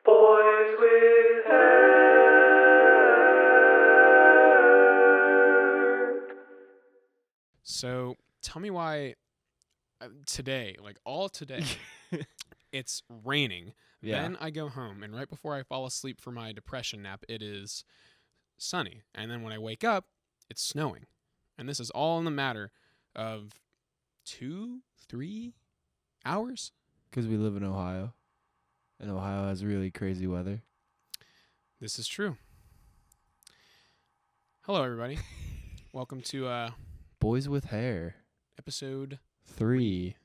Boys with hair. So tell me why today, like all today, it's raining. Yeah. Then I go home, and right before I fall asleep for my depression nap, it is sunny. And then when I wake up, it's snowing. And this is all in the matter of 2-3 hours. Because we live in Ohio. And Ohio has really crazy weather. This is true. Hello, everybody. Welcome to Boys with Hair. episode 3.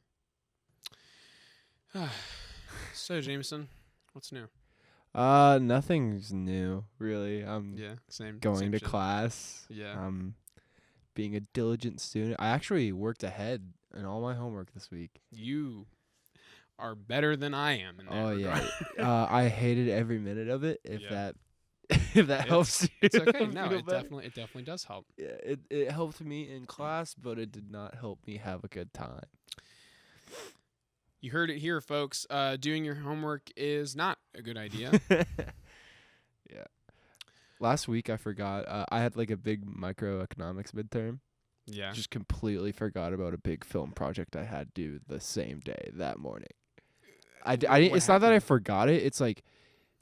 So, Jameson, what's new? Nothing's new, really. I'm Yeah, same. going same to shit. class. Yeah. Being a diligent student. I actually worked ahead in all my homework this week. You are better than I am in that regard. Yeah. I hated every minute of it. If Yeah. that if that helps you. It's okay. No, feel it better. definitely does help. Yeah, it helped me in class, but it did not help me have a good time. You heard it here, folks. Doing your homework is not a good idea. Yeah. Last week I forgot. I had like a big microeconomics midterm. Yeah. Just completely forgot about a big film project I had due the same day that morning. I didn't. What It's not that I happened? forgot it. It's like,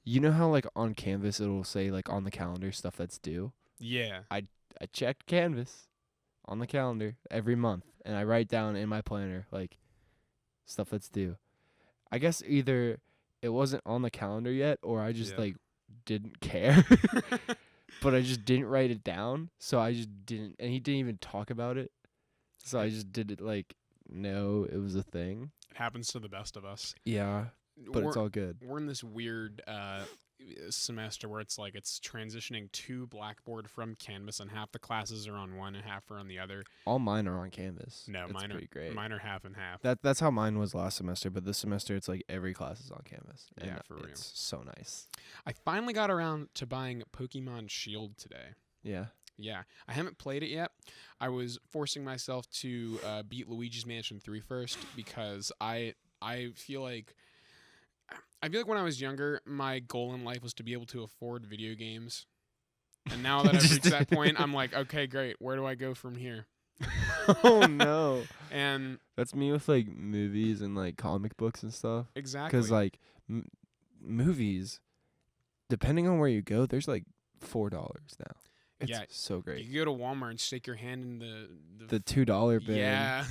you know how like on Canvas it'll say like on the calendar stuff that's due. Yeah. I checked Canvas on the calendar every month, and I write down in my planner like stuff that's due. I guess either it wasn't on the calendar yet, or I just Yeah. like didn't care. But I just didn't write it down, so I just didn't. And he didn't even talk about it, so I just did it like no, it was a thing. It happens to the best of us. Yeah, but it's We're- all good. We're in this weird semester where it's like it's transitioning to Blackboard from Canvas, and half the classes are on one and half are on the other. All mine are on Canvas. No, It's mine pretty great. are half and half. That's how mine was last semester, but this semester it's like every class is on Canvas. And Yeah, for real. It's so nice. I finally got around to buying Pokemon Shield today. Yeah. Yeah, I haven't played it yet. I was forcing myself to beat Luigi's Mansion 3 first because I feel like when I was younger, my goal in life was to be able to afford video games. And now that I've Just- reached that point, I'm like, okay, great. Where do I go from here? Oh no. And That's me with like movies and like comic books and stuff. exactly. Because like movies, depending on where you go, there's like $4 now. It's Yeah, so you great. can go to Walmart and stick your hand in The $2 bin. yeah,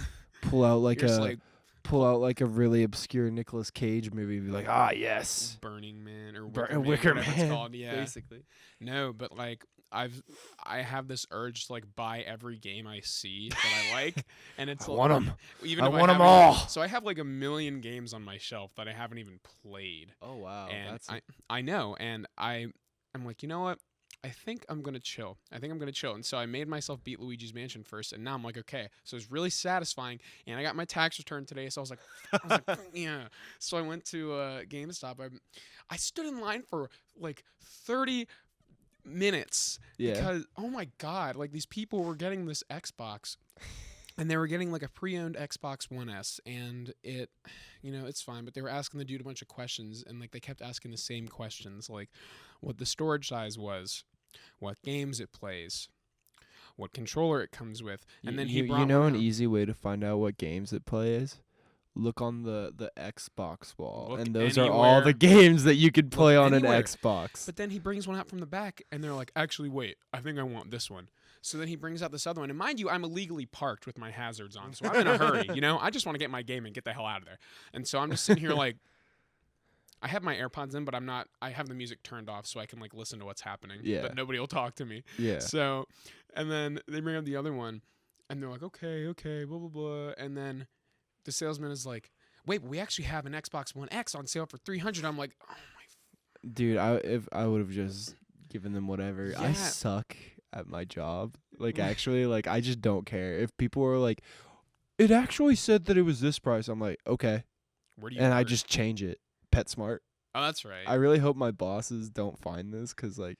Pull out like you're just a really obscure Nicolas Cage movie and be like, ah yes. Burning Man or Wicker whatever Man. it's called. Yeah, Basically. no, but like I have this urge to like buy every game I see that I like, and it's I like, want 'em. Even I if want 'em haven't- all. So I have like a million games on my shelf that I haven't even played, Oh wow. and That's I know, and I'm like, you know what? I think I'm gonna chill. And so I made myself beat Luigi's Mansion first, and now I'm like, okay. So it's really satisfying, and I got my tax return today, so I was like, yeah. So I went to GameStop. I stood in line for like 30 minutes yeah. because oh my god, like these people were getting this Xbox. And they were getting like a pre-owned Xbox One S, and it, it's fine. But they were asking the dude a bunch of questions, and like they kept asking the same questions, like what the storage size was, what games it plays, what controller it comes with, and then he brought you know one an out. easy way to find out what games it plays? Look on the Xbox wall, Look and those are all anywhere. the games that you could play on anywhere. an Xbox. But then he brings one out from the back, and they're like, actually, wait, I think I want this one. So then he brings out this other one. And mind you, I'm illegally parked with my hazards on, so I'm in a hurry, I just want to get my game and get the hell out of there. And so I'm just sitting here like, I have my AirPods in, but I have the music turned off so I can like listen to what's happening. Yeah. But nobody will talk to me. Yeah. So, and then they bring up the other one, and they're like, okay, blah, blah, blah. And then the salesman is like, wait, we actually have an Xbox One X on sale for $300. I'm like, oh my. Dude, if I would have just given them whatever. I Yeah. suck at my job. Like actually, like I just don't care. If people were like, it actually said that it was this price, I'm like, okay. Where do you And I work? just change it. PetSmart. Oh, that's right. I really hope my bosses don't find this because like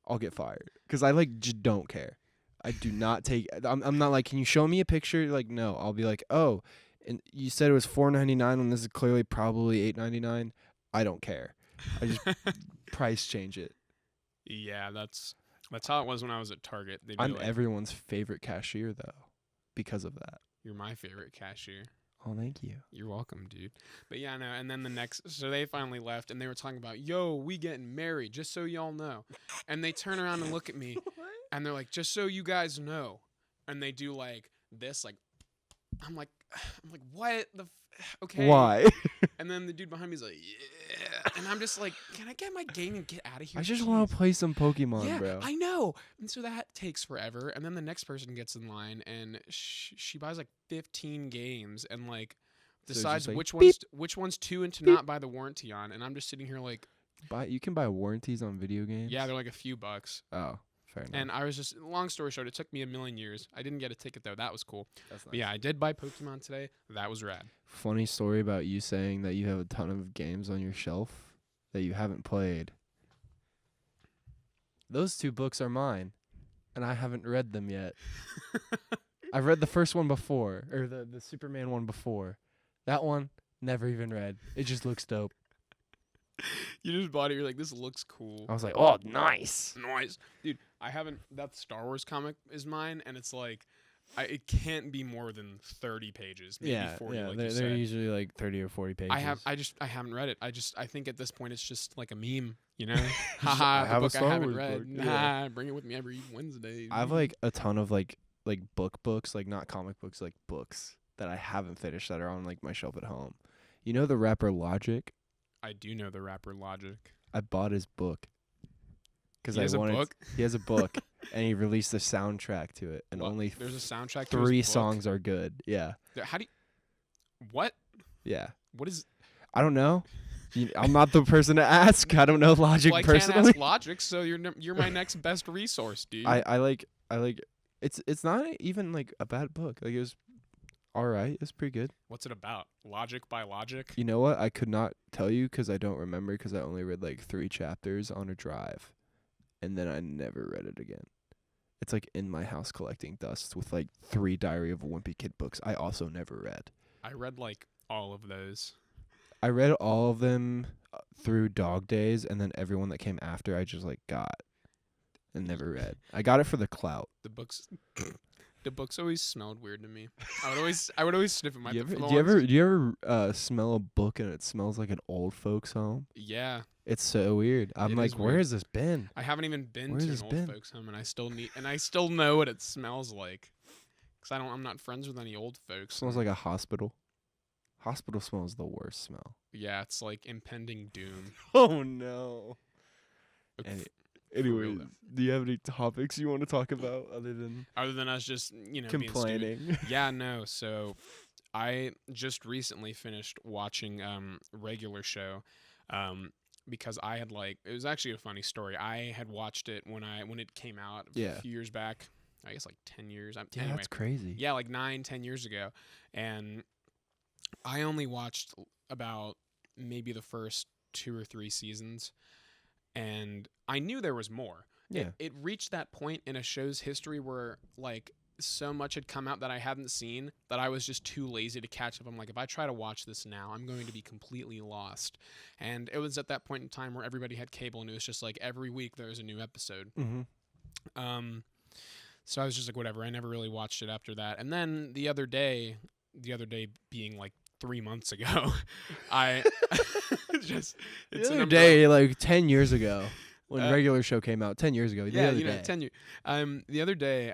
I'll get fired because I like just don't care. I do not take. I'm not like, can you show me a picture? Like, no. I'll be like, oh, and you said it was $4.99 when this is clearly probably $8.99. I don't care. I just price change it. Yeah, that's how it was when I was at Target. They'd be I'm like, everyone's favorite cashier though, because of that. "You're my favorite cashier." Oh, thank you. You're welcome, dude. But yeah, no. And then so they finally left, and they were talking about, "Yo, we getting married, just so y'all know." And they turn around and look at me, and they're like, "Just so you guys know," and they do like this, like, I'm like, what the. Okay. Why? And then the dude behind me is like, yeah. And I'm just like, can I get my game and get out of here? I just want to play some Pokemon, yeah, bro. I know. And so that takes forever. And then the next person gets in line and she buys like 15 games and like So it's decides just like, which ones to and to not buy the warranty on. And I'm just sitting here like, You can buy warranties on video games? yeah, they're like a few bucks. Oh, fair enough. And I was just, long story short, it took me a million years. I didn't get a ticket though. That was cool. That's nice. But yeah, I did buy Pokemon today. That was rad. Funny story about you saying that you have a ton of games on your shelf that you haven't played. Those 2 books are mine, and I haven't read them yet. I've read the first one before, or the Superman one before. That one, never even read. It just looks dope. You just bought it. You're like, this looks cool. I was like, oh, nice. Nice. Dude, I haven't, that Star Wars comic is mine, and it's like, it can't be more than 30 pages, maybe 40, like you they're said. usually like 30 or 40 pages. I haven't read it. I think at this point it's just like a meme, you know? I Haha, the have a book I Star haven't Wars read. book, Nah, yeah. bring it with me every Wednesday. I have like a ton of like books, like not comic books, like books that I haven't finished that are on like my shelf at home. You know the rapper Logic? I do know the rapper Logic. I bought his book. Because He has a book? He has a book, and he released the soundtrack to it, and What? only There's a soundtrack to 3 his book? songs are good. Yeah, How do you, what? yeah. What is, I don't know. I'm not the person to ask. I don't know Logic well, I can't personally. ask Logic, so you're my next best resource, dude. I like it's not even like a bad book. Like it was all right. It's pretty good. What's it about? Logic by Logic? You know what? I could not tell you because I don't remember because I only read like 3 chapters on a drive, and then I never read it again. It's like in my house collecting dust with like 3 Diary of a Wimpy Kid books I also never read. I read like all of those. I read all of them through Dog Days, and then everyone that came after I just like got and never read. I got it for the clout. The books always smelled weird to me. I would always sniff at my. Do you ever smell a book and it smells like an old folks home? Yeah. It's so weird. I'm It like, is where weird. has this been? I haven't even been Where's to an this old been? folks home, and I still know what it smells like. Cause I'm not friends with any old folks. Smells like a hospital. Hospital smells the worst smell. Yeah, it's like impending doom. Oh no. Like, Any- for real, Anyways, though. do you have any topics you want to talk about other than Other than us just being stupid. complaining? Yeah, no. So I just recently finished watching Regular Show because I had it was actually a funny story. I had watched it when it came out Yeah. a few years back. I guess like 10 years. Yeah, Anyway, that's crazy. yeah, like 9-10 years ago. And I only watched about maybe the first 2 or 3 seasons, and I knew there was more. Yeah. It reached that point in a show's history where like so much had come out that I hadn't seen that I was just too lazy to catch up. I'm like, if I try to watch this now, I'm going to be completely lost. And it was at that point in time where everybody had cable, and it was just like every week there was a new episode. Mm-hmm. So I was just like, whatever. I never really watched it after that. And then the other day being like 3 months ago, I just The it's other an day, like 10 years ago, when Uh, Regular Show came out, 10 years ago. The yeah, other you know, day. 10 years. The other day,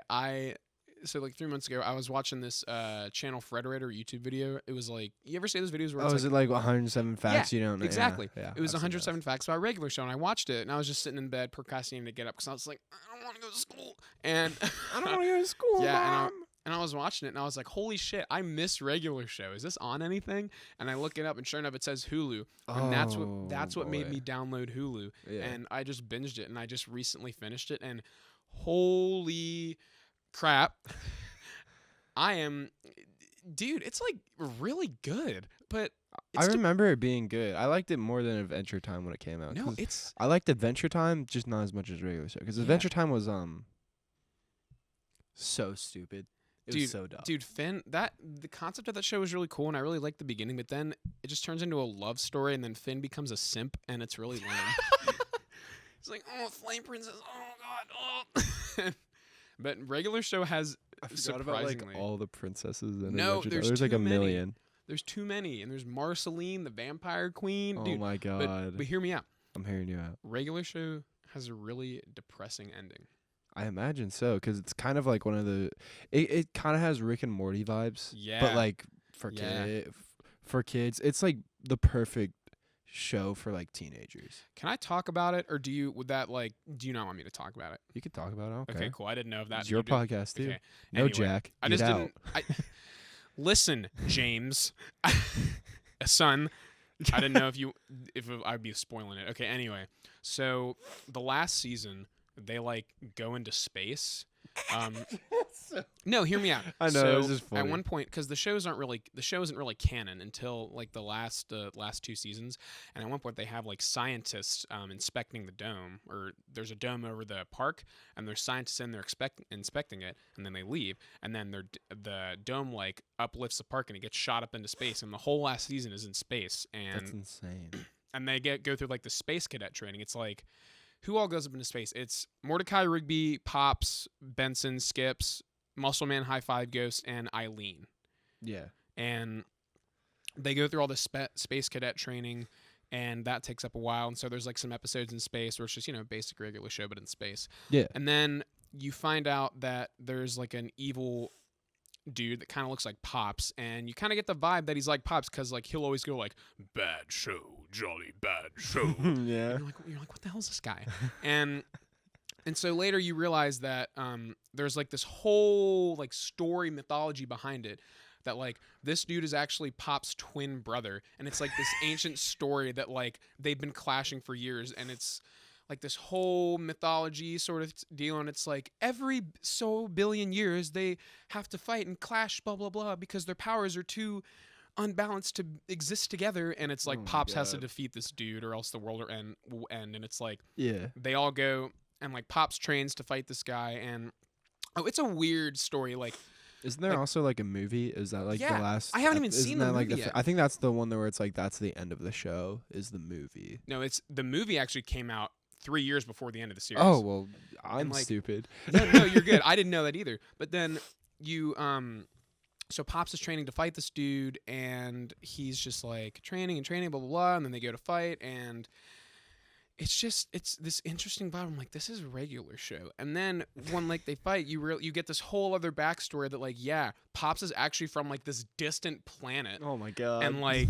so like 3 months ago, I was watching this Channel Frederator YouTube video. It was like, you ever see those videos where Oh, it's is it like 107 facts you don't know? exactly. Yeah, It was I've seen 107 facts about Regular Show, and I watched it, and I was just sitting in bed procrastinating to get up because I was like, I don't want to go to school. And those. I don't want to go to school, Yeah, Mom. and I was watching it, and I was like, holy shit, I miss Regular Show. Is this on anything? And I look it up, and sure enough, it says Hulu. And that's what made me download Hulu. Yeah. And I just binged it, and I just recently finished it, and holy crap. Dude, it's like really good, but I remember it being good. I liked it more than Adventure Time when it came out. no, 'cause it's I liked Adventure Time, just not as much as Regular Show. Because Yeah. Adventure Time was so stupid. It was so dumb. Dude, Finn, the concept of that show was really cool, and I really liked the beginning, but then it just turns into a love story, and then Finn becomes a simp, and it's really lame. He's like, oh, Flame Princess, oh, God, oh. But regular show has, I forgot surprisingly... about, like, all the princesses. And No, there's like too a many. million. There's too many, and there's Marceline, the vampire queen. Oh, Dude, my God. But hear me out. I'm hearing you out. Regular show has a really depressing ending. I imagine so, because it's kind of like one of the... It kind of has Rick and Morty vibes. Yeah. But, like, Yeah. for kids, it's, like, the perfect show for, like, teenagers. Can I talk about it, or do you not want me to talk about it? You could talk about it. Okay, cool. I didn't know if that... It's your podcast, too. Okay. No, Anyway, Jack. I Get just out. didn't... Listen, James. Son, I didn't know if I'd be spoiling it. Okay, anyway. So, the last season, they, like, go into space. No, hear me out. I know, So, it was just funny. at one point, because the show isn't really canon until, like, the last 2 seasons, and at one point they have, like, scientists inspecting the dome, or there's a dome over the park, and there's scientists in there inspecting it, and then they leave, and then the dome, like, uplifts the park, and it gets shot up into space, and the whole last season is in space, and That's insane. and they go through, like, the space cadet training. It's like, who all goes up into space? It's Mordecai, Rigby, Pops, Benson, Skips, Muscle Man, High Five Ghost, and Eileen. Yeah. And they go through all the space cadet training, and that takes up a while. And so there's, like, some episodes in space where it's just, basic regular show, but in space. Yeah. And then you find out that there's, like, an evil dude that kind of looks like Pops, and you kind of get the vibe that he's like Pops, because, like, he'll always go, like, bad show, jolly bad show. Yeah. And you're like, what the hell is this guy? and so later you realize that there's, like, this whole, like, story mythology behind it, that, like, this dude is actually Pop's twin brother, and it's, like, this ancient story that, like, they've been clashing for years, and it's like this whole mythology sort of deal, and it's like every so billion years they have to fight and clash, blah blah blah, because their powers are too unbalanced to exist together, and it's like Pops has to defeat this dude or else the world will end, and it's like they all go, and, like, Pops trains to fight this guy, and it's a weird story. Like, isn't there also, like, a movie? Is that, like, the last... I haven't even seen the like movie yet. I think that's the one where it's like that's the end of the show is the movie. No, it's the movie actually came out 3 years before the end of the series. Oh, well, I'm like, stupid. No, you're good. I didn't know that either. But then so Pops is training to fight this dude, and he's just, like, training, blah, blah, blah, and then they go to fight, and it's this interesting vibe. I'm like, this is a regular show. And then when, like, they fight, you get this whole other backstory that, like, yeah, Pops is actually from, like, this distant planet. Oh, my God. And, like...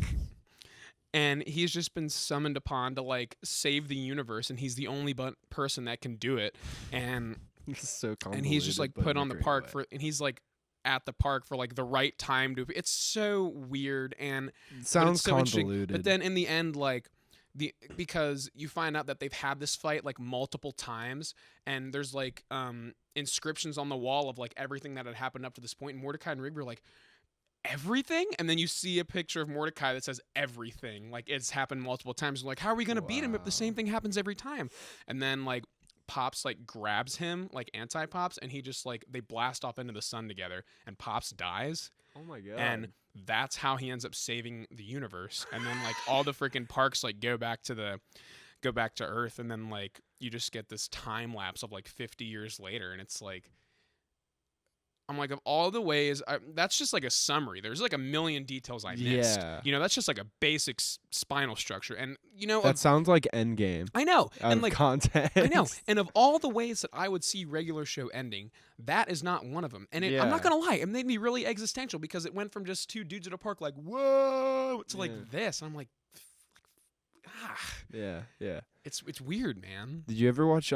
And he's just been summoned upon to, like, save the universe, and he's the only person that can do it. And It's so convoluted. and he's just, like, but put in a on the great park way. and he's, like, at the park for, like, the right time to. It's so weird, and It sounds so interesting. convoluted. But then in the end, like, because you find out that they've had this fight, like, multiple times, and there's, like, inscriptions on the wall of, like, everything that had happened up to this point, and Mordecai and Rigby are like, everything? And then you see a picture of Mordecai that says everything, like, it's happened multiple times. Like, how are we gonna beat him if the same thing happens every time? And then, like, Pops, like, grabs him, like, anti-Pops, and he just, like, they blast off into the sun together, and Pops dies. Oh, my God. And that's how he ends up saving the universe. And then, like, all the freaking parks, like, go back to Earth, and then, like, you just get this time lapse of, like, 50 years later, and it's like, I'm like, of all the ways, that's just, like, a summary. There's, like, a million details I missed. Yeah. That's just, like, a basic spinal structure. And, that sounds like Endgame. I know. And, like, content. I know. And of all the ways that I would see regular show ending, that is not one of them. And I'm not going to lie, it made me really existential, because it went from just two dudes at a park, like, whoa, to, like, this. And I'm like, Yeah. It's weird, man. Did you ever watch,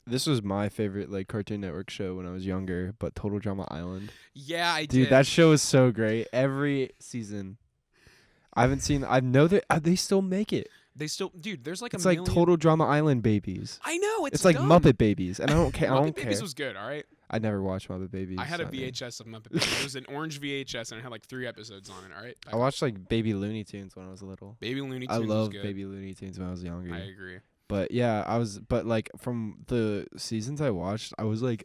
this was my favorite, like, Cartoon Network show when I was younger, but Total Drama Island? Yeah, I did. Dude, that show is so great. Every season. I know that they still make it. They still, dude, there's, like, It's a like million. Total Drama Island babies. I know, It's like dumb. Muppet Babies, and I don't care. I Muppet don't Babies care. was good, all right? I never watched Muppet Babies. I had a I mean. VHS of Muppet Babies. It was an orange VHS, and it had, like, 3 episodes on it, all right? I watched, like, Baby Looney Tunes when I was little. Baby Looney Tunes I was loved good. Baby Looney Tunes when I was younger. I agree. But yeah, but like from the seasons I watched, I was like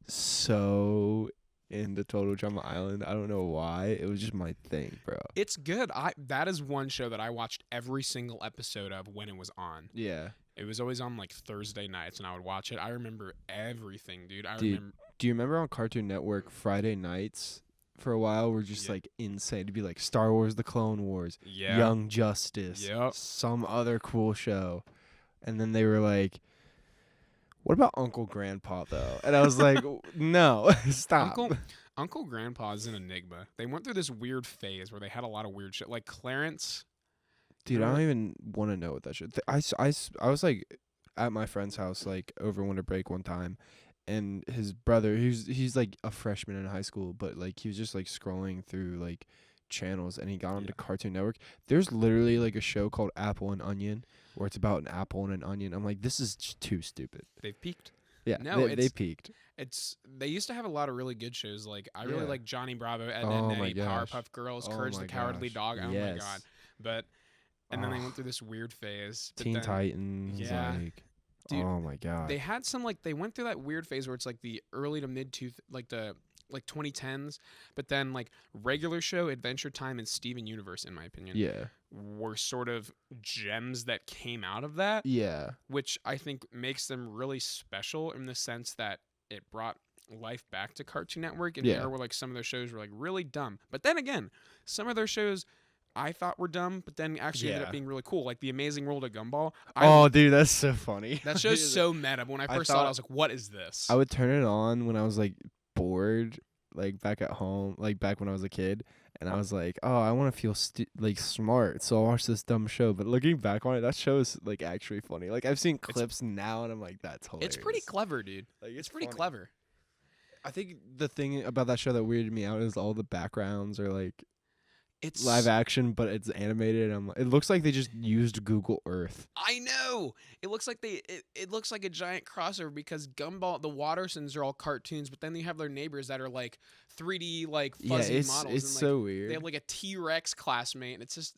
so into Total Drama Island. I don't know why. It was just my thing, bro. It's good. That is one show that I watched every single episode of when it was on. Yeah. It was always on like Thursday nights, and I would watch it. I remember everything, dude. Do you remember on Cartoon Network Friday nights for a while were just like insane? To be like Star Wars: The Clone Wars, Young Justice, some other cool show, and then they were like, "What about Uncle Grandpa though?" And I was like, "No, stop." Uncle Grandpa is an enigma. They went through this weird phase where they had a lot of weird shit, like Clarence. Dude, I don't even want to know what that shit. I was like at my friend's house like over winter break one time, and his brother, he's like a freshman in high school, but like he was just like scrolling through like channels, and he got onto Cartoon Network. There's literally like a show called Apple and Onion, where it's about an apple and an onion. I'm like, this is just too stupid. They've peaked. Yeah, no, they peaked. They used to have a lot of really good shows. Like I really like Johnny Bravo, Ed, Oh Ed, my Eddie, gosh. Powerpuff Girls, Oh Courage the my Cowardly gosh. Dog. Oh Yes. my god! But and then they went through this weird phase. But Teen then, Titans. Yeah. Like, Dude, oh my god. they had some they went through that weird phase where it's like the early to mid 2010s, but then like Regular Show, Adventure Time, and Steven Universe, in my opinion, Yeah. were sort of gems that came out of that. Yeah. Which I think makes them really special in the sense that it brought life back to Cartoon Network in an era where like some of their shows were like really dumb. But then again, some of their shows I thought were dumb, but then actually ended up being really cool. Like The Amazing World of Gumball. Dude, that's so funny. That show's so meta. But when I first saw it, I was like, what is this? I would turn it on when I was like bored, like back at home, like back when I was a kid, and I was like, oh, I want to feel like smart, so I'll watch this dumb show. But looking back on it, that show is like actually funny. Like I've seen clips now, and I'm like, that's hilarious. It's pretty clever, dude. Like it's pretty funny. clever. I think the thing about that show that weirded me out is all the backgrounds are like it's live action, but it's animated. It looks like they just used Google Earth. I know. It looks like it looks like a giant crossover because Gumball, the Wattersons are all cartoons, but then you have their neighbors that are like 3D like fuzzy models. It's and, so weird. They have like a T-Rex classmate, and it's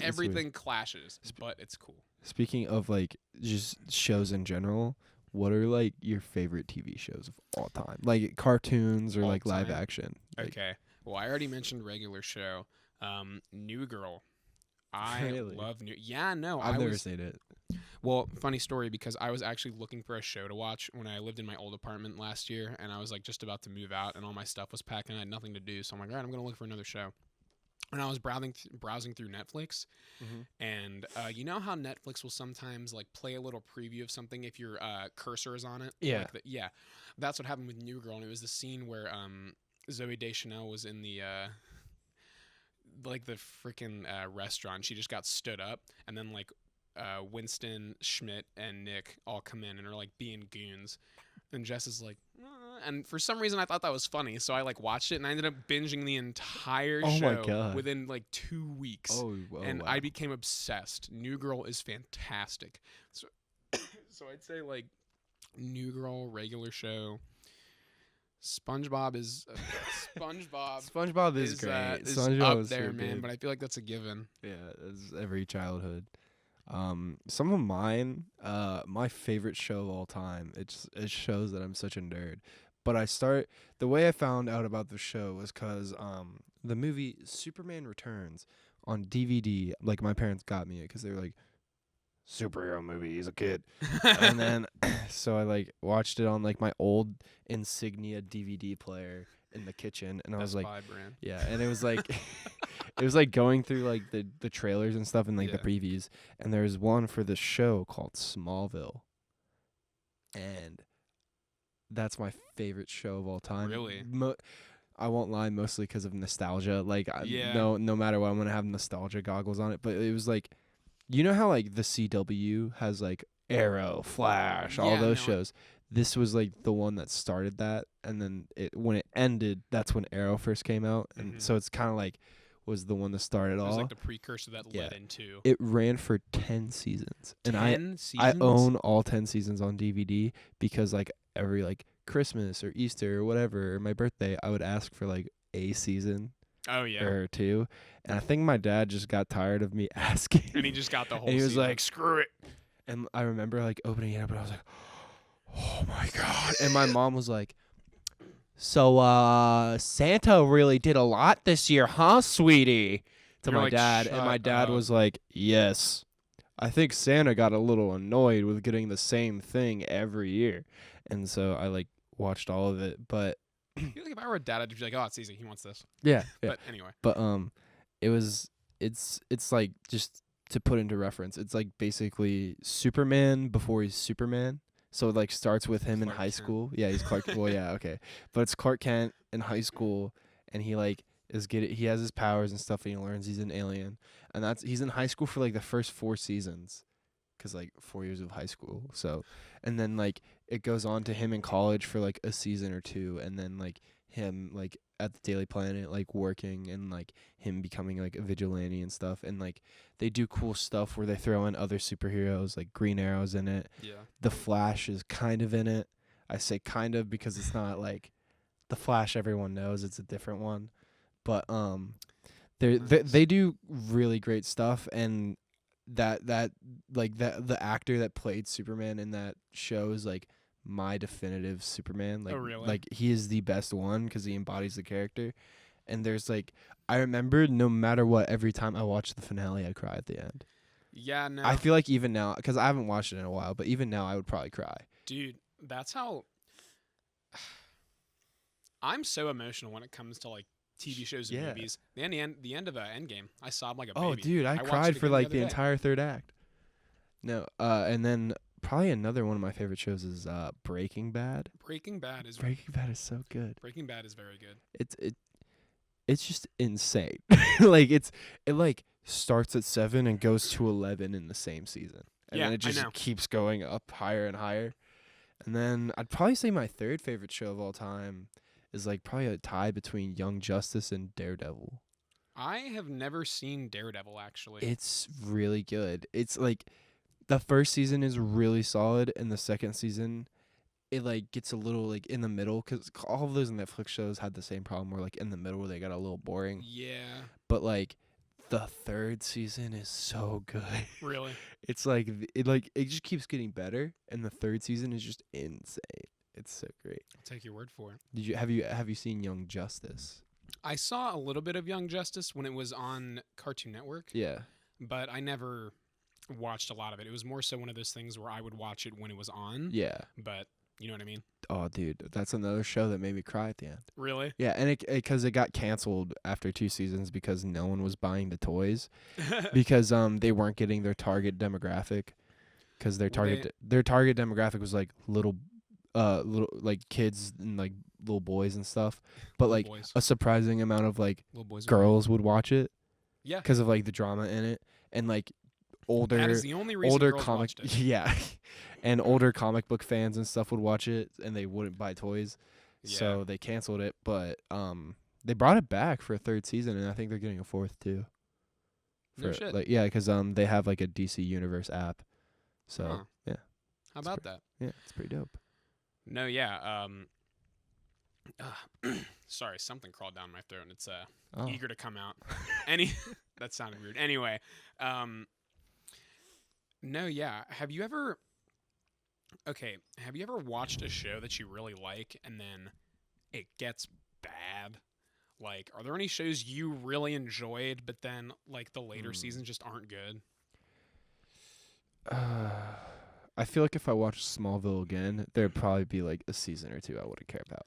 everything clashes, but it's cool. Speaking of like just shows in general, what are like your favorite TV shows of all time? Like cartoons or All like live time? action? Like, Okay. Well, I already mentioned Regular Show. New Girl. I Really? love New. Yeah, no, I've never seen it. Well, funny story because I was actually looking for a show to watch when I lived in my old apartment last year, and I was like just about to move out, and all my stuff was packed, and I had nothing to do. So I'm like, all right, I'm gonna look for another show. And I was browsing through Netflix, and you know how Netflix will sometimes like play a little preview of something if your cursor is on it. Yeah. Like that's what happened with New Girl, and it was the scene where Zoe Deschanel was in the like the freaking restaurant. She just got stood up, and then like Winston, Schmidt, and Nick all come in and are like being goons. And Jess is like, and for some reason I thought that was funny, so I like watched it, and I ended up binging the entire show within like 2 weeks. And I became obsessed. New Girl is fantastic. So, so I'd say like New Girl, Regular Show. SpongeBob is SpongeBob is great. Is SpongeBob up is there, so man. good. But I feel like that's a given. Yeah, it's every childhood. Some of mine, my favorite show of all time. It shows that I'm such a nerd. But the way I found out about the show was because the movie Superman Returns on DVD. Like my parents got me it because they were like, superhero movie. He's a kid, and then so I like watched it on like my old Insignia DVD player in the kitchen, and I was like, brand. yeah, and it was like it was like going through like the trailers and stuff and like the previews, and there's one for the show called Smallville, and that's my favorite show of all time. Really? I won't lie, mostly because of nostalgia. Like, no matter what, I'm gonna have nostalgia goggles on it. But it was like, you know how like the CW has like Arrow, Flash, all those shows. This was like the one that started that, and then when it ended, that's when Arrow first came out, and so it's kind of like was the one that started all. It was like the precursor that led into. It ran for 10 seasons, and 10 seasons? I own all 10 seasons on DVD because like every like Christmas or Easter or whatever, or my birthday, I would ask for like a season. Oh yeah. Or two, and I think my dad just got tired of me asking, and he just got the whole. And he was season. like, "Screw it!" And I remember like opening it up, and I was like, "Oh my god!" And my mom was like, So Santa really did a lot this year, huh, sweetie? To You're my like, dad, and "Shut my dad up." was like, "Yes. I think Santa got a little annoyed with getting the same thing every year." And so I like watched all of it, but I feel like if I were a dad, I'd be like, "Oh, it's easy. He wants this." yeah. But anyway, But it's like, just to put into reference, it's like basically Superman before he's Superman. So it like starts with him in Clark high Kent. school. Yeah, he's Clark. Well, yeah, okay. But it's Clark Kent in high school, and he like he has his powers and stuff, and he learns he's an alien, and he's in high school for like the first 4 seasons, 'cause like 4 years of high school. So, and then like it goes on to him in college for like a season or two, and then like him like at the Daily Planet like working, and like him becoming like a vigilante and stuff, and like they do cool stuff where they throw in other superheroes, like Green Arrow's in it. yeah. The Flash is kind of in it. I say kind of because it's not like the Flash everyone knows, it's a different one. But they Nice. they do really great stuff, and that like the actor that played Superman in that show is like my definitive Superman. Like, Oh, really? like he is the best one because he embodies the character. And there's like, I remember no matter what, every time I watch the finale, I cry at the end. Yeah, no. I feel like even now, because I haven't watched it in a while, but even now I would probably cry. Dude, that's how I'm so emotional when it comes to like TV shows and Yeah. movies. The end of Endgame, I sobbed like a Oh, baby. dude, I watched cried it for again like other the day. entire third act. No, and then probably another one of my favorite shows is Breaking Bad. Breaking Bad is So good. Breaking Bad is very good. It's just insane. Like it like starts at 7 and goes to 11 in the same season. And Yeah, then it I just know. keeps going up higher and higher. And then I'd probably say my third favorite show of all time is like probably a tie between Young Justice and Daredevil. I have never seen Daredevil actually. It's really good. It's like the first season is really solid, and the second season it like gets a little like in the middle, because all of those Netflix shows had the same problem where like in the middle they got a little boring. Yeah, But like the third season is so good. really. It's like it just keeps getting better, and the third season is just insane. It's so great. I'll take your word for it. Did you have you seen Young Justice? I saw a little bit of Young Justice when it was on Cartoon Network, Yeah. but I never watched a lot of it. It was more so one of those things where I would watch it when it was on, Yeah. but you know what I mean? Oh, dude, that's another show that made me cry at the end. Really? Yeah, and because it got canceled after 2 seasons because no one was buying the toys, because they weren't getting their target demographic, because their Well, target demographic was like little like kids and like little boys and stuff, but Little like boys. a surprising amount of like Little boys. girls would watch it Yeah. because of like the drama in it, and like older That is the only reason older girls comic watched it. yeah, and older comic book fans and stuff would watch it, and they wouldn't buy toys. Yeah. So they canceled it, but they brought it back for a third season, and I think they're getting a fourth too. No shit. Like, yeah, because they have like a DC Universe app. So Huh. yeah, How about that? yeah, it's pretty dope. No, yeah. Sorry, something crawled down my throat and it's Oh. eager to come out. That sounded weird. Anyway, no, yeah. Have you ever watched a show that you really like and then it gets bad? Like, are there any shows you really enjoyed but then like the later seasons just aren't good? I feel like if I watched Smallville again, there'd probably be like a season or two I wouldn't care about.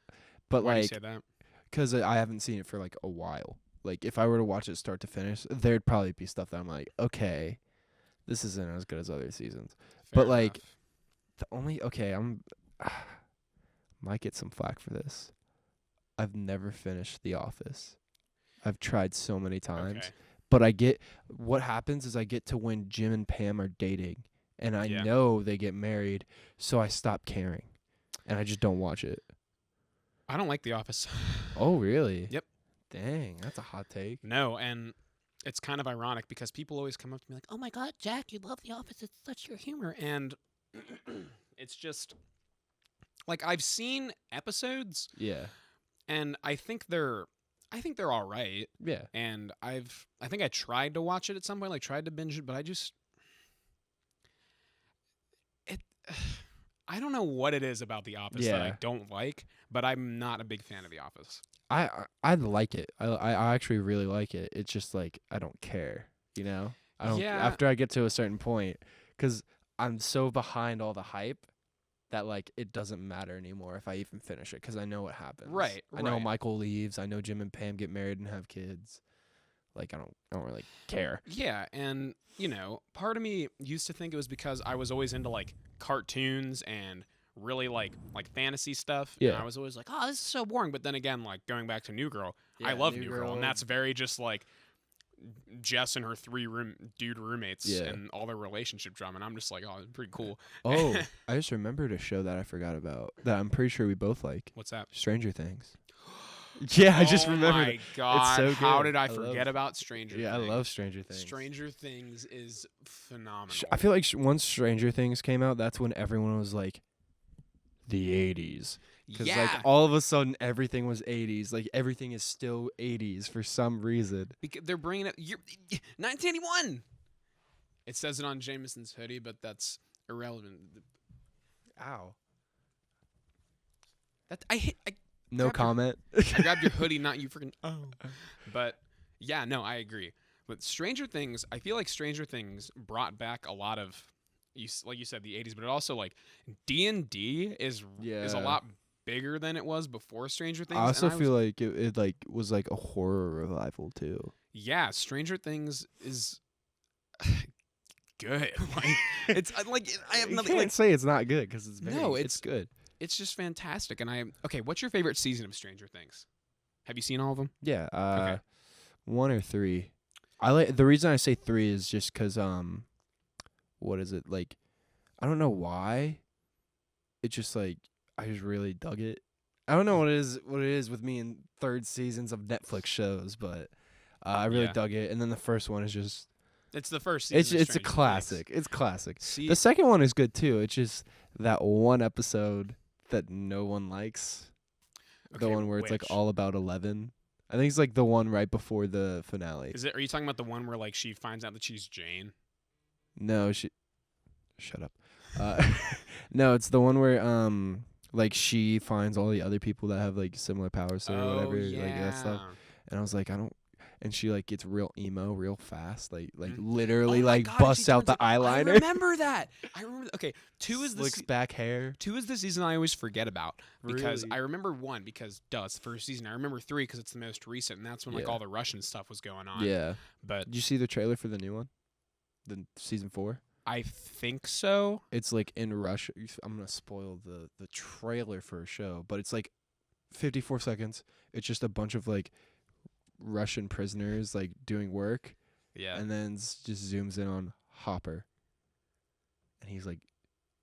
But Why do you like, say that? because I haven't seen it for like a while. Like, if I were to watch it start to finish, there'd probably be stuff that I'm like, okay, this isn't as good as other seasons. Fair but, like, enough. Might get some flack for this. I've never finished The Office. I've tried so many times. Okay. But what happens is I get to when Jim and Pam are dating, and I Yeah. know they get married, so I stop caring, and I just don't watch it. I don't like The Office. Oh, really? Yep. Dang, that's a hot take. No, and it's kind of ironic because people always come up to me like, "Oh my God, Jack, you love The Office. It's such your humor." And it's just like I've seen episodes Yeah. and I think they're all right. Yeah. And I think I tried to watch it at some point, like tried to binge it, but I don't know what it is about The Office that I Yeah. don't like, but I'm not a big fan of The Office. I like it. I actually really like it. It's just like I don't care, you know? I don't Yeah. after I get to a certain point, cuz I'm so behind all the hype that like it doesn't matter anymore if I even finish it cuz I know what happens. Right, I know right. Michael leaves, I know Jim and Pam get married and have kids. Like I don't really care. Yeah, and part of me used to think it was because I was always into like cartoons and really like fantasy stuff. And Yeah. I was always like, oh, this is so boring. But then again, like going back to New Girl, I Yeah, love New New Girl, Girl. and that's very just like Jess and her 3 dude roommates Yeah. and all their relationship drama. And I'm just like, oh, it's pretty cool. Oh, I just remembered a show that I forgot about that I'm pretty sure we both like. What's that? Stranger Things. Yeah, I just remembered. Oh my god! so How good. did I I forget love- about Stranger Things? Yeah, I love Stranger Things. Stranger Things is phenomenal. I feel like once Stranger Things came out, that's when everyone was like, the 80s. Because yeah, like all of a sudden everything was 80s. Like everything is still 80s for some reason. because they're bringing it. 1981. It says it on Jameson's hoodie, but that's irrelevant. Ow. That I hit. No Grab your- comment. I grabbed your hoodie, not you freaking. Oh. But yeah, no, I agree. But Stranger Things, I feel like Stranger Things brought back a lot of, like you said, the 80s, but it also like D&D is a Yeah. lot bigger than it was before Stranger Things. I also and feel like it like was like a horror revival too. yeah, Stranger Things is good. Like it's like I have You nothing. can't Like say it's not good because it's No, it's good. it's just fantastic. And okay. What's your favorite season of Stranger Things? Have you seen all of them? Yeah. Okay. 1 or 3. I like the reason I say 3 is just because what is it like? I don't know why. It's just like I just really dug it. I don't know what it is with me in third seasons of Netflix shows, but I really Yeah. dug it. And then the first one is just It's the first season. it's of it's a Stranger Things. classic. It's classic. See, The second one is good too. It's just that one episode that no one likes. The okay, one where it's like which? all about 11. I think it's like the one right before the finale. Is it? Are you talking about the one where like she finds out that she's Jane? No, shut up. No, it's the one where like she finds all the other people that have like similar powers to her or whatever, like that stuff. And I was like, I don't. And she like gets real emo real fast, like literally Oh my like God, busts she out the turns I eyeliner. remember that. I remember. Okay, two is the Slicks back hair. 2 is the season I always forget about because Really? I remember 1 because it's the first season. I remember 3 because it's the most recent, and that's when like Yeah. all the Russian stuff was going on. Yeah. But Did you see the trailer for the new one? The season 4? I think so. It's like in Russia. I'm gonna spoil the trailer for a show, but it's like 54 seconds. It's just a bunch of like Russian prisoners like doing work, Yeah. and then just zooms in on Hopper, and he's like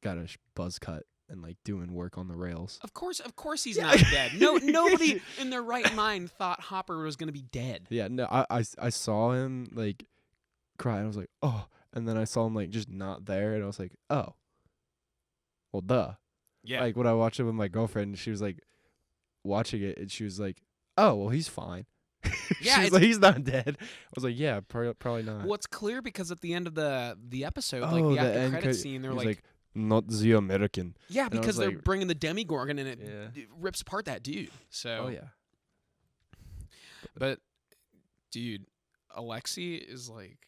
got a buzz cut and like doing work on the rails. Of course he's Yeah. not dead. No, nobody in their right mind thought Hopper was gonna be dead. Yeah, no, I saw him like cry, and I was like, oh, and then I saw him like just not there, and I was like, oh, well, duh. Yeah. Like when I watched it with my girlfriend, and she was like watching it, and she was like, "Oh, well, he's fine." Yeah, she was it's- like, "He's not dead." I was like, "Yeah, probably not." well, it's clear because at the end of the episode, like Oh, the the after end credit credit- scene, they're he's like, "Not the American." yeah, and I because was they're like- bringing the Demigorgon and it Yeah. rips apart that dude. So, Oh yeah. but dude, Alexi is like,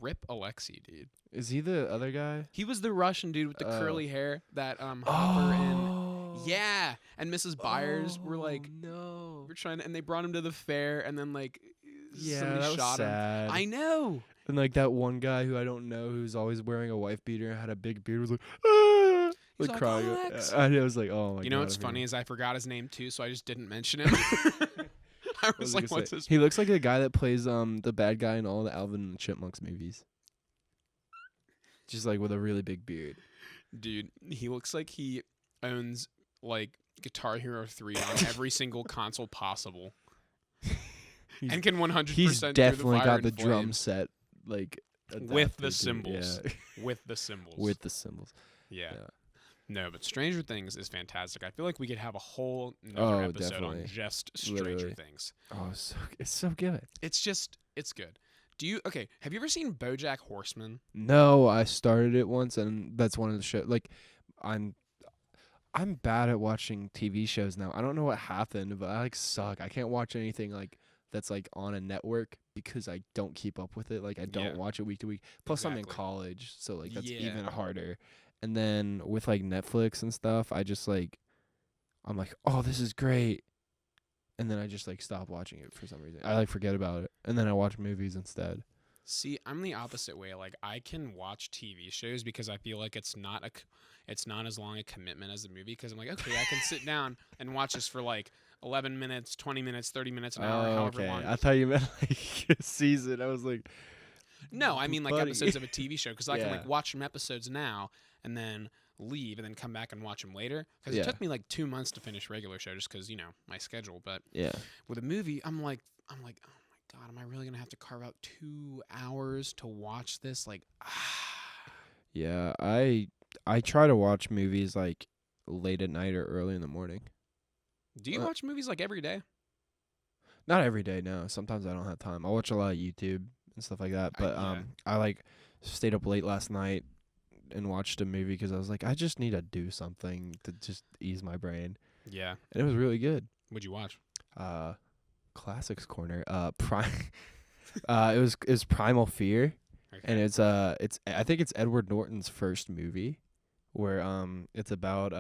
rip Alexi, dude. Is he the other guy? He was the Russian dude with the Oh. curly hair that Hopper and yeah, and Mrs. Byers were like, no. we're trying to, and they brought him to the fair, and then like Yeah, somebody that was shot him. sad. I know. And like that one guy who I don't know who's always wearing a wife beater and had a big beard was like, ah! He's like like, crying. "Alex." And I was like, oh my god. You know what's I funny forgot. is I forgot his name too, so I just didn't mention him. I What was was like, I gonna what's say? his? He looks like a guy that plays the bad guy in all the Alvin and the Chipmunks movies. Just like with a really big beard. Dude, he looks like he owns like Guitar Hero 3 on every single console possible, He's, and can 100% he's do definitely the got fire the and drum flames set like with the adapted to- cymbals. Yeah. with the cymbals. With the cymbals. yeah. yeah. No, but Stranger Things is fantastic. I feel like we could have a whole another Oh, episode definitely. on just Stranger Literally. Things. Oh, it's so good. It's good. Have you ever seen BoJack Horseman? No, I started it once, and that's one of the shows. Like, I'm bad at watching TV shows now. I don't know what happened, but I like suck. I can't watch anything like that's like on a network because I don't keep up with it. Like I don't Yeah. watch it week to week. Plus I'm in Exactly. college, so like that's Yeah. even harder. And then with like Netflix and stuff, I just like I'm like, "Oh, this is great." And then I just like stop watching it for some reason. I like forget about it. And then I watch movies instead. See, I'm the opposite way. Like I can watch TV shows because I feel like it's not as long a commitment as a movie because I'm like, okay, I can sit down and watch this for like 11 minutes, 20 minutes, 30 minutes, an hour, however long. I thought you meant like a season. I was like, No, I mean like buddy. episodes of a TV show because I can Yeah. like watch some episodes now and then leave and then come back and watch them later because Yeah. it took me like 2 months to finish regular show just because my schedule. But yeah. with a movie, I'm like, oh my god, am I really gonna have to carve out 2 hours to watch this? Like, Yeah, I try to watch movies like late at night or early in the morning. do you watch movies like every day? Not every day, no. Sometimes I don't have time. I watch a lot of YouTube and stuff like that. But yeah. I like stayed up late last night and watched a movie because I was like, I just need to do something to just ease my brain, Yeah. and it was really good. What'd you watch? Classics Corner. It was Primal Fear, Okay. and it's I think it's Edward Norton's first movie, where it's about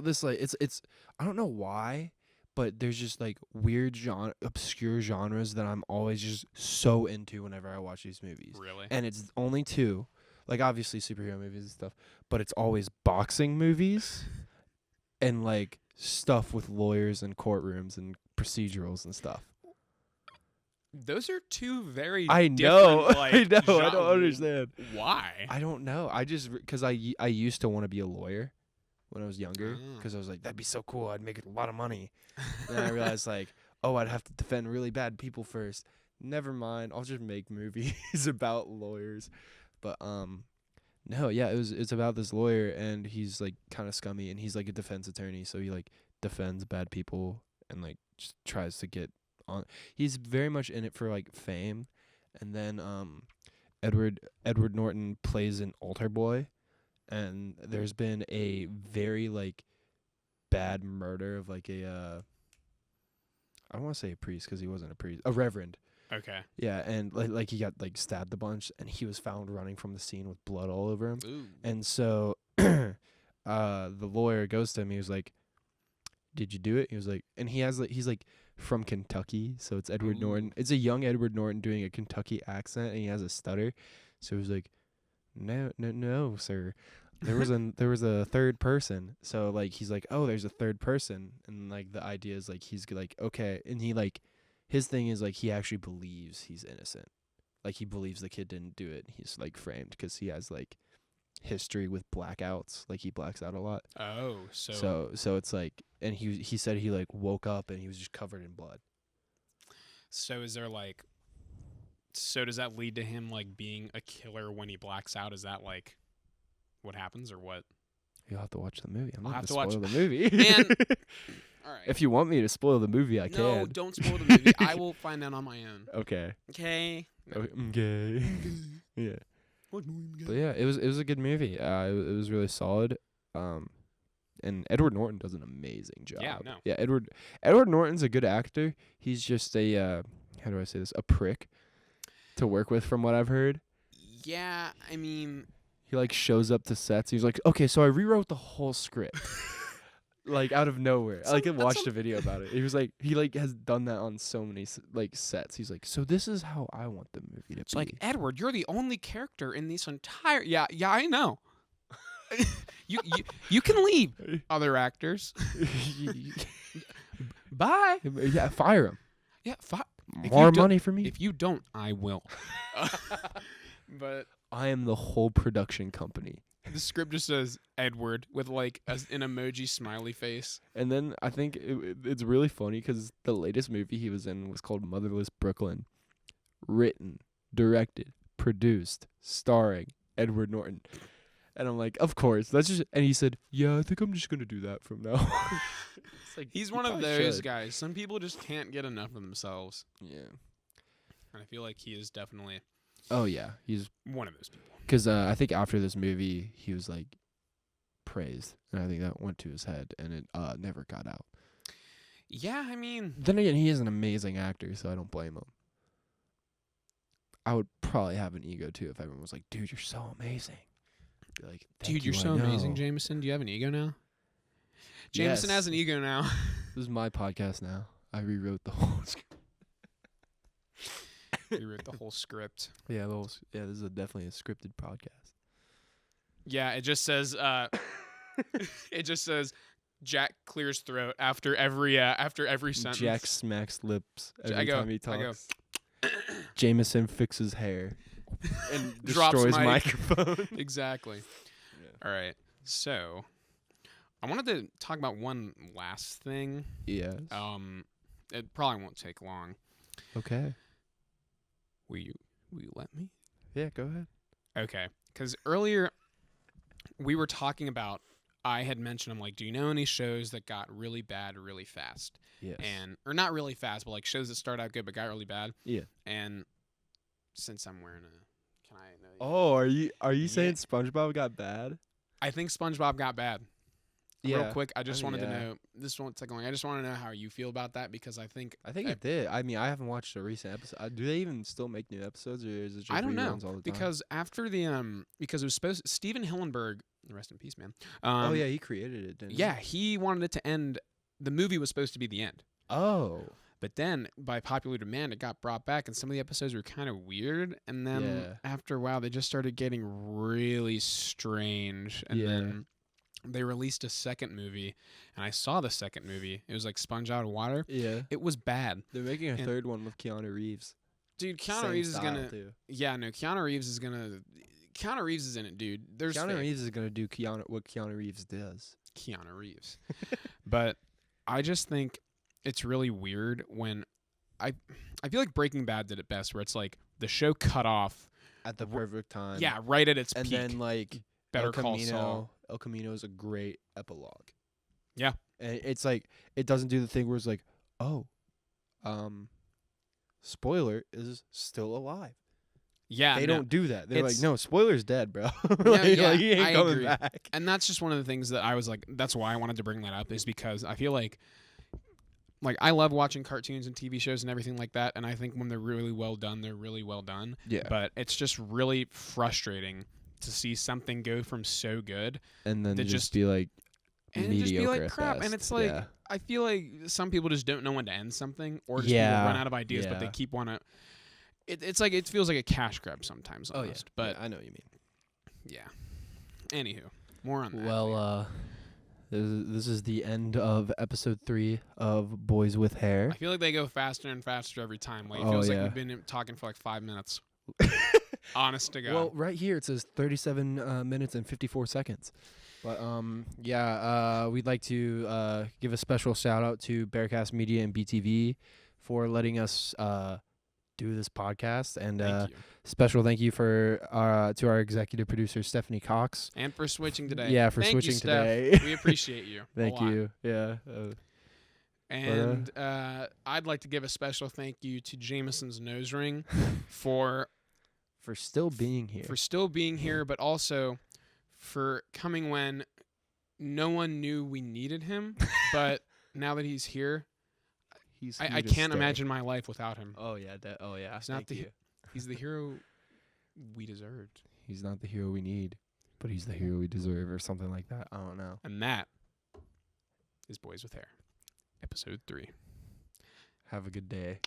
this like it's I don't know why, but there's just like weird obscure genres that I'm always just so into whenever I watch these movies. Really? And it's only two, like obviously superhero movies and stuff, but it's always boxing movies and like stuff with lawyers and courtrooms and procedurals and stuff. Those are two very I know, different, like, I know, I don't genres. understand. Why? I don't know. I just because I used to want to be a lawyer when I was younger Oh. because I was like, that'd be so cool. I'd make a lot of money. And then I realized like, oh, I'd have to defend really bad people first. Never mind. I'll just make movies about lawyers. But no, yeah, it's about this lawyer and he's like kind of scummy and he's like a defense attorney, so he like defends bad people and like just tries to get on. He's very much in it for like fame. And then Edward Norton plays an altar boy, and there's been a very like bad murder of like a I don't want to say a priest because he wasn't a priest, a reverend. Okay. Yeah, and like he got like stabbed a bunch, and he was found running from the scene with blood all over him. Ooh. And so the lawyer goes to him. He was like, "Did you do it?" He was like, and he's like from Kentucky, so it's Edward Ooh. Norton. It's a young Edward Norton doing a Kentucky accent, and he has a stutter. So he was like, "No, sir. There was a third person." So like he's like, "Oh, there's a third person," and like the idea is like he's like, okay, and he like his thing is like he actually believes he's innocent. Like he believes the kid didn't do it. He's like framed because he has like history with blackouts. Like he blacks out a lot. Oh, so So it's like, and he said he like woke up and he was just covered in blood. so is there like, so does that lead to him like being a killer when he blacks out? Is that like what happens or what? You'll have to watch the movie. I'm I'll not have gonna to spoil watch- the movie. Man. All right. If you want me to spoil the movie, I no, can. don't spoil the movie. I will find out on my own. Okay. Okay. Okay. Yeah. But yeah, it was a good movie. It was really solid. And Edward Norton does an amazing job. Yeah, no. Yeah, Edward Norton's a good actor. He's just a how do I say this? A prick to work with, from what I've heard. Yeah, I mean, He like shows up to sets. He's like, okay, so I rewrote the whole script. Like out of nowhere. I watched a video about it. He was like, he like has done that on so many like sets. He's like, so this is how I want the movie to it's be. like, Edward, you're the only character in this entire. Yeah, I know. you can leave, other actors. Bye. Yeah, fire him. Yeah, If More you don't- money for me. If you don't, I will. But I am the whole production company. the script just says Edward with like an emoji smiley face. And then I think it's really funny because the latest movie he was in was called Motherless Brooklyn. Written, directed, produced, starring Edward Norton. And I'm like, of course. That's just. And he said, yeah, I think I'm just going to do that from now on. It's like, He's you one of probably those should. guys. Some people just can't get enough of themselves. Yeah. And I feel like he is definitely Oh, yeah. He's. one of those people. Because I think after this movie, he was like, praised, and I think that went to his head, and it never got out. Yeah, I mean, Then again, he is an amazing actor, so I don't blame him. I would probably have an ego too if everyone was like, "Dude, you're so amazing." Be like, "Thank dude, you, you're I so amazing, know." Jameson. Do you have an ego now? Jameson Yes. has an ego now. This is my podcast now. I rewrote the whole script. He wrote the whole script. Yeah, this is definitely a scripted podcast. Yeah, it just says it just says Jack clears throat after every sentence. Jack smacks lips every I go- time he I go, talks. Jameson fixes hair and Drops destroys mic. microphone. Exactly. Yeah. All right. So, I wanted to talk about one last thing. Yes. It probably won't take long. Okay. Will you let me? Yeah, go ahead. Okay. Because earlier we were talking about. I had mentioned, I'm like, do you know any shows that got really bad really fast? Yes. Or not really fast, but like shows that start out good but got really bad. Yeah. And since I'm wearing a, can I know? Oh, are you Yeah. saying SpongeBob got bad? I think SpongeBob got bad. Yeah. Real quick, I just wanted to yeah. know. This won't take long. I just want to know how you feel about that because I think it did. I mean, I haven't watched a recent episode. Do they even still make new episodes, or is it just I don't know reruns all the time? because after the because it was supposed Steven Hillenburg, rest in peace, man. Oh yeah, he created it, didn't Yeah, he wanted it to end. The movie was supposed to be the end. he? Oh. But then, by popular demand, it got brought back, and some of the episodes were kind of weird. And then, Yeah. after a while, they just started getting really strange. And Yeah. then they released a second movie, and I saw the second movie. It was like Sponge Out of Water. Yeah. It was bad. They're making a And- third one with Keanu Reeves. Dude, Keanu Same Reeves is style, going to... too. Yeah, no, Keanu Reeves is going to... Keanu Reeves is in it, dude. There's Keanu fake. Reeves is gonna do what Keanu Reeves does. Keanu Reeves. But I just think it's really weird when... I feel like Breaking Bad did it best, where it's like the show cut off... At the perfect time. Yeah, right at its And peak. then like Better El Call Camino, Saul. El Camino is a great epilogue. Yeah. And it's like it doesn't do the thing where it's like, oh, spoiler is still alive. Yeah, They no. don't do that. They're like, It's- no, spoiler's dead, bro. yeah, like, he ain't I coming agree. back. And that's just one of the things that I was like, that's why I wanted to bring that up, is because I feel like I love watching cartoons and TV shows and everything like that, and I think when they're really well done, they're really well done. Yeah. But it's just really frustrating to see something go from so good And then to just be like and mediocre just be like at crap. best. And it's like, yeah. I feel like some people just don't know when to end something, or just people Yeah, run out of ideas, but they yeah. keep wanting to. It's like, it feels like a cash grab sometimes almost. But I know what you mean. yeah. Anywho, more on that. Well, later. this is the end of episode 3 of Boys with Hair. I feel like they go faster and faster every time. Like, it Oh, feels like yeah. we've been talking for like 5 minutes. Honest to God. Well, right here it says 37 minutes and 54 seconds. But we'd like to give a special shout out to Bearcast Media and BTV for letting us do this podcast, and Thank you. special thank you to our executive producer Stephanie Cox. And for switching today. Yeah, for Thank you, switching Steph. today. We appreciate you. Thank a lot. you. Yeah. And I'd like to give a special thank you to Jameson's Nose Ring for still being here. for still being here, but also for coming when no one knew we needed him. But now that he's here, He's I here to can't stay. imagine my life without him. Oh yeah. He's not Thank the you. he's the hero we deserved. He's not the hero we need, but he's the hero we deserve, or something like that. I don't know. And that is Boys with Hair, episode 3. Have a good day.